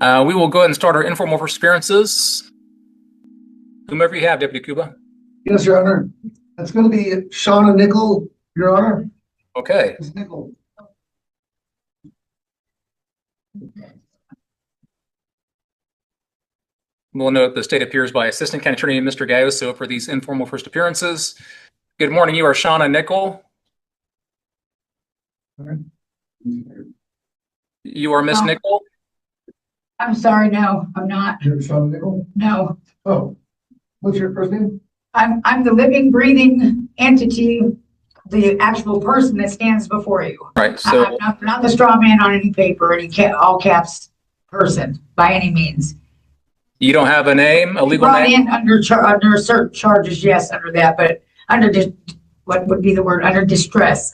We will go ahead and start our informal first appearances. Whomever you have, Deputy Cuba. Yes, Your Honor. That's going to be Shauna Nickel, Your Honor. Okay. Ms. Nickel. We'll note the state appears by Assistant County Attorney Mr. Gayoso for these informal first appearances. Good morning. You are Shauna Nickel. You are Miss Nickel. I'm sorry, no, I'm not. You're Shauna Nickel? No. Oh, what's your first name? I'm the living, breathing entity, the actual person that stands before you. Right. So I'm not the straw man on any paper, all caps person by any means. you don't have a name, a legal Brought name? in under certain charges, yes, under that, but under what would be the word? Under distress.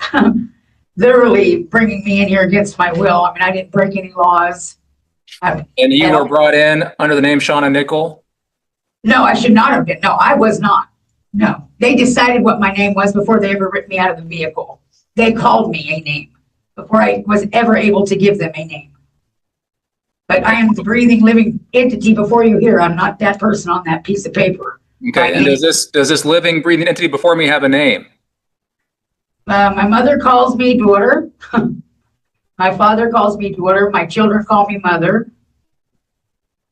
Literally bringing me in here against my will. I mean, I didn't break any laws. And you were brought in under the name Shauna Nickel? No, I should not have been. No, I was not. No, they decided what my name was before they ever ripped me out of the vehicle. They called me a name before I was ever able to give them a name. But I am the breathing, living entity before you here. I'm not that person on that piece of paper. Okay, and does this living, breathing entity before me have a name? My mother calls me daughter. My father calls me daughter. My children call me mother.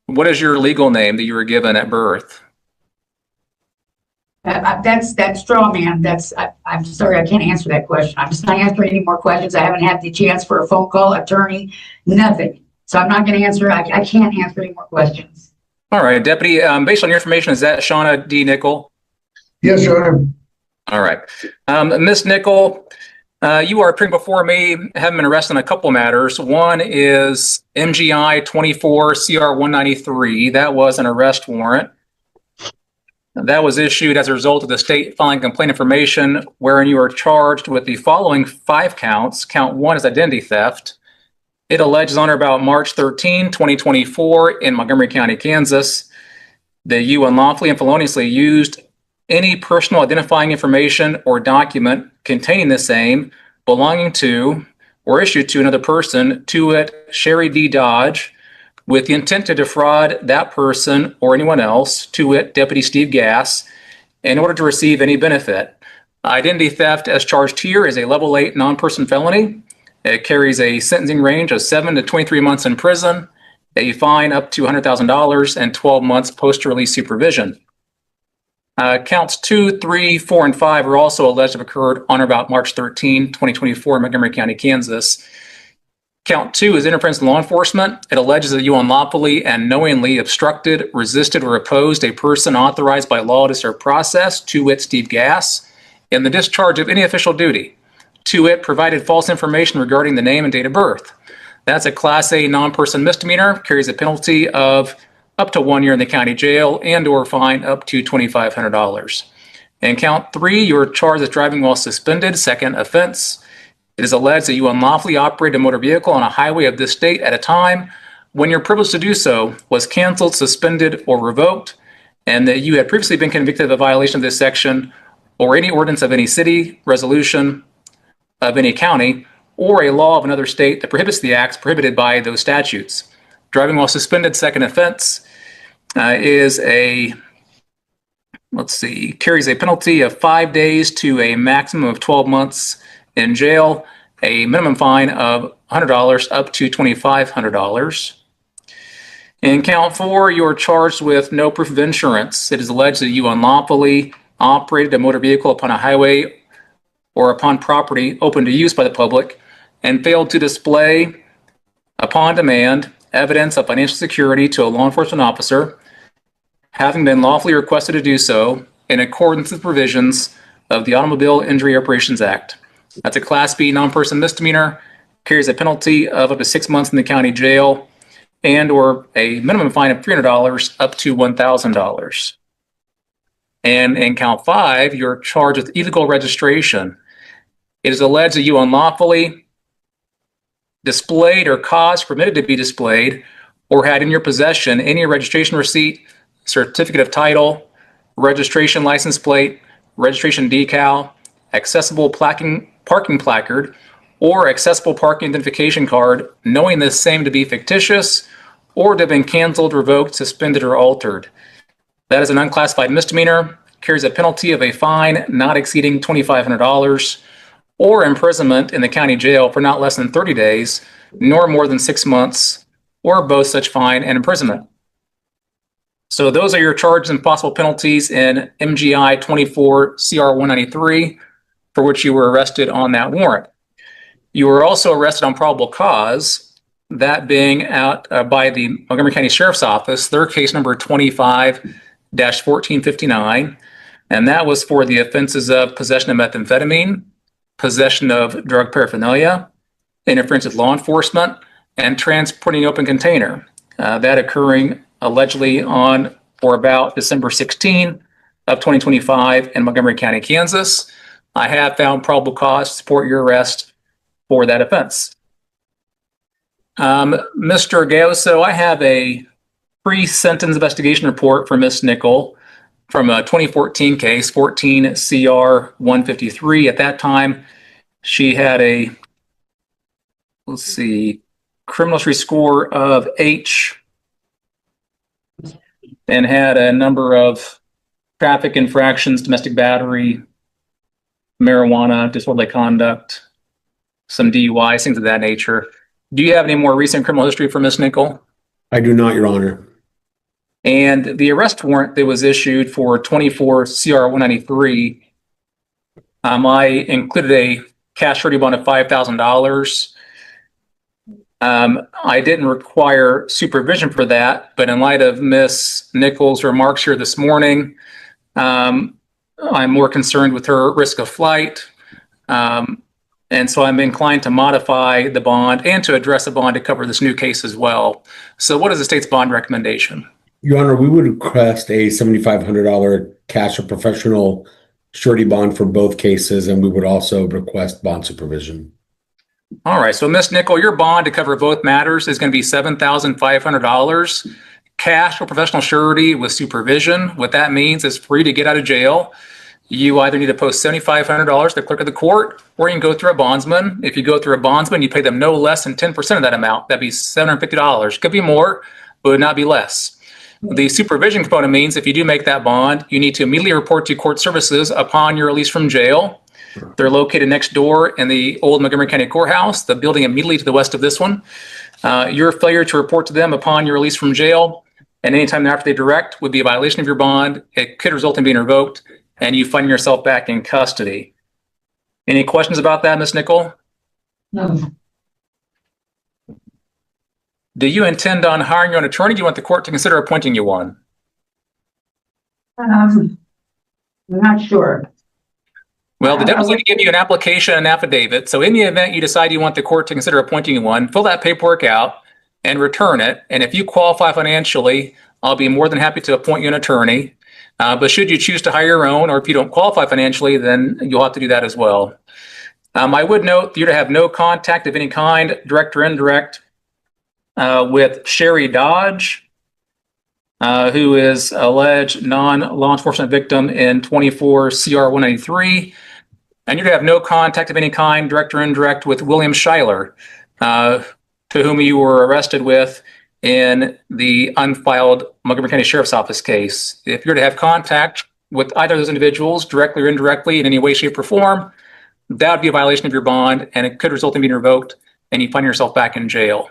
What is your legal name that you were given at birth? That's that straw man. I'm sorry, I can't answer that question. I'm just not answering any more questions. I haven't had the chance for a phone call, attorney, nothing. So I'm not going to answer. I can't answer any more questions. All right, Deputy, based on your information, is that Shauna D. Nickel? Yes, Your Honor. All right. Ms. Nickel, you are appearing before me, having been arrested on a couple matters. One is MGI 24 CR 193. That was an arrest warrant. That was issued as a result of the state filing complaint information wherein you are charged with the following 5 counts. Count 1 is identity theft. It alleges on or about March 13, 2024 in Montgomery County, Kansas, that you unlawfully and feloniously used any personal identifying information or document containing the same belonging to or issued to another person, to it, Sherry D. Dodge, with the intent to defraud that person or anyone else, to it, Deputy Steve Gass, in order to receive any benefit. Identity theft as charged here is a level 8 non-person felony. It carries a sentencing range of 7 to 23 months in prison, a fine up to $100,000, and 12 months post-release supervision. Counts 2, 3, 4, and 5 are also alleged to have occurred on or about March 13, 2024 in Montgomery County, Kansas. Count 2 is interference with law enforcement. It alleges that you unlawfully and knowingly obstructed, resisted, or opposed a person authorized by law to serve process, to wit, Steve Gass, in the discharge of any official duty. To it, provided false information regarding the name and date of birth. That's a Class A non-person misdemeanor, carries a penalty of up to 1 year in the county jail and or fine up to $2,500. And count 3, you're charged with driving while suspended, second offense. It is alleged that you unlawfully operated a motor vehicle on a highway of this state at a time when your privilege to do so was canceled, suspended, or revoked, and that you had previously been convicted of a violation of this section or any ordinance of any city, resolution of any county, or a law of another state that prohibits the acts prohibited by those statutes. Driving while suspended, second offense, carries a penalty of 5 days to a maximum of 12 months in jail, a minimum fine of $100 up to $2,500. In count 4, you are charged with no proof of insurance. It is alleged that you unlawfully operated a motor vehicle upon a highway or upon property open to use by the public and failed to display upon demand evidence of financial security to a law enforcement officer, having been lawfully requested to do so in accordance with provisions of the Automobile Injury Reparations Act. That's a Class B non-person misdemeanor, carries a penalty of up to 6 months in the county jail and or a minimum fine of $300 up to $1,000. And in count 5, you're charged with illegal registration. It is alleged that you unlawfully displayed or caused, permitted to be displayed, or had in your possession any registration receipt, certificate of title, registration license plate, registration decal, accessible parking placard, or accessible parking identification card, knowing this same to be fictitious or to have been canceled, revoked, suspended, or altered. That is an unclassified misdemeanor, carries a penalty of a fine not exceeding $2,500 or imprisonment in the county jail for not less than 30 days, nor more than 6 months, or both such fine and imprisonment. So those are your charges and possible penalties in MGI 24 CR 193, for which you were arrested on that warrant. You were also arrested on probable cause, that being out by the Montgomery County Sheriff's Office, their case number 25-1459, and that was for the offenses of possession of methamphetamine, possession of drug paraphernalia, interference with law enforcement, and transporting an open container. That occurring allegedly on or about December 16 of 2025 in Montgomery County, Kansas. I have found probable cause to support your arrest for that offense. Mr. Gayoso, I have a pre-sentence investigation report for Ms. Nickel from a 2014 case, 14 CR 153. At that time, she had a, criminal history score of H and had a number of traffic infractions, domestic battery, marijuana, disorderly conduct, some DUIs, things of that nature. Do you have any more recent criminal history for Ms. Nickel? I do not, Your Honor. And the arrest warrant that was issued for 24 CR 193, I included a cash surety bond of $5,000. I didn't require supervision for that, but in light of Ms. Nichols' remarks here this morning, I'm more concerned with her risk of flight. And so I'm inclined to modify the bond and to address a bond to cover this new case as well. So what is the state's bond recommendation? Your Honor, we would request a $7,500 cash or professional surety bond for both cases, and we would also request bond supervision. All right. So Ms. Nickel, your bond to cover both matters is going to be $7,500. Cash or professional surety with supervision. What that means is for you to get out of jail, you either need to post $7,500 to the clerk of the court, or you can go through a bondsman. If you go through a bondsman, you pay them no less than 10% of that amount. That'd be $750. Could be more, but would not be less. The supervision component means if you do make that bond, you need to immediately report to court services upon your release from jail. They're located next door in the old Montgomery County Courthouse, the building immediately to the west of this one. Your failure to report to them upon your release from jail and anytime thereafter they direct would be a violation of your bond. It could result in being revoked and you find yourself back in custody. Any questions about that, Ms. Nickel? No. Do you intend on hiring your own attorney? Do you want the court to consider appointing you one? I'm not sure. Well, the devil's going to give you an application and affidavit. So in the event you decide you want the court to consider appointing you one, fill that paperwork out and return it. And if you qualify financially, I'll be more than happy to appoint you an attorney. But should you choose to hire your own, or if you don't qualify financially, then you'll have to do that as well. I would note you're to have no contact of any kind, direct or indirect, with Sherry Dodge, who is alleged non-law enforcement victim in 24 CR 193. And you're to have no contact of any kind, direct or indirect, with William Schuyler, to whom you were arrested with in the unfiled Montgomery County Sheriff's Office case. If you're to have contact with either of those individuals, directly or indirectly, in any way, shape, or form, that would be a violation of your bond, and it could result in being revoked, and you find yourself back in jail.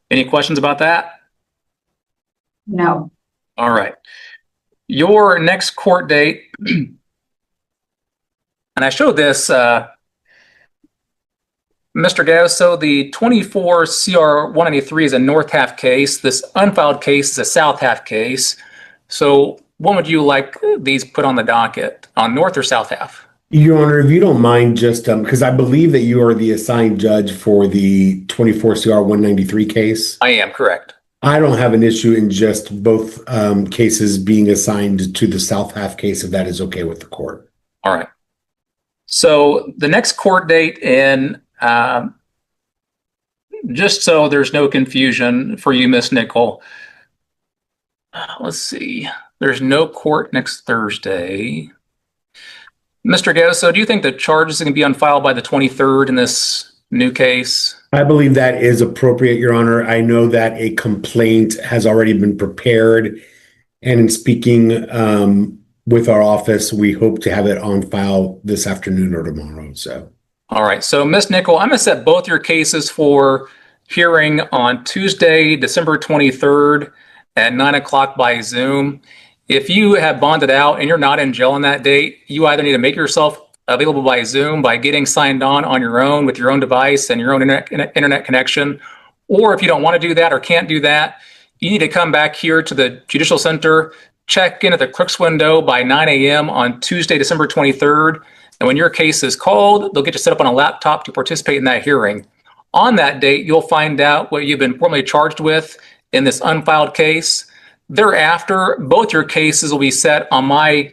Any questions about that? No. All right. Your next court date, and I showed this, Mr. Gayoso, the 24 CR 193 is a north half case. This unfiled case is a south half case. So when would you like these put on the docket, on north or south half? Your Honor, if you don't mind, just because I believe that you are the assigned judge for the 24 CR 193 case. I am, correct. I don't have an issue in just both cases being assigned to the south half case, if that is okay with the court. All right. So the next court date in, just so there's no confusion for you, Miss Nickel, let's see, there's no court next Thursday. Mr. Gayoso, do you think the charges are going to be on file by the 23rd in this new case? I believe that is appropriate, Your Honor. I know that a complaint has already been prepared, and in speaking with our office, we hope to have it on file this afternoon or tomorrow. So, All right. So, Ms. Nickel, I'm going to set both your cases for hearing on Tuesday, December 23rd at 9 o'clock by Zoom. If you have bonded out and you're not in jail on that date, you either need to make yourself available by Zoom by getting signed on your own with your own device and your own internet connection. Or if you don't want to do that or can't do that, you need to come back here to the Judicial Center, check in at the clerk's window by 9 a.m. on Tuesday, December 23rd. And when your case is called, they'll get you set up on a laptop to participate in that hearing. On that date, you'll find out what you've been formally charged with in this unfiled case. Thereafter, both your cases will be set on my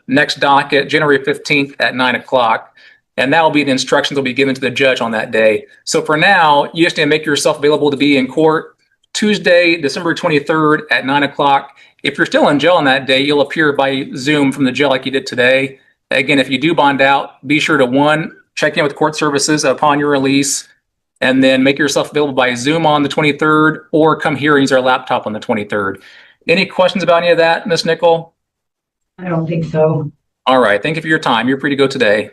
next docket, January 15th at 9 o'clock. And that will be the instructions that will be given to the judge on that day. So for now, you just need to make yourself available to be in court Tuesday, December 23rd at 9 o'clock. If you're still in jail on that day, you'll appear by Zoom from the jail like you did today. Again, if you do bond out, be sure to, one, check in with court services upon your release, and then make yourself available by Zoom on the 23rd, or come here and use our laptop on the 23rd. Any questions about any of that, Ms. Nickel? I don't think so. All right. Thank you for your time. You're free to go today.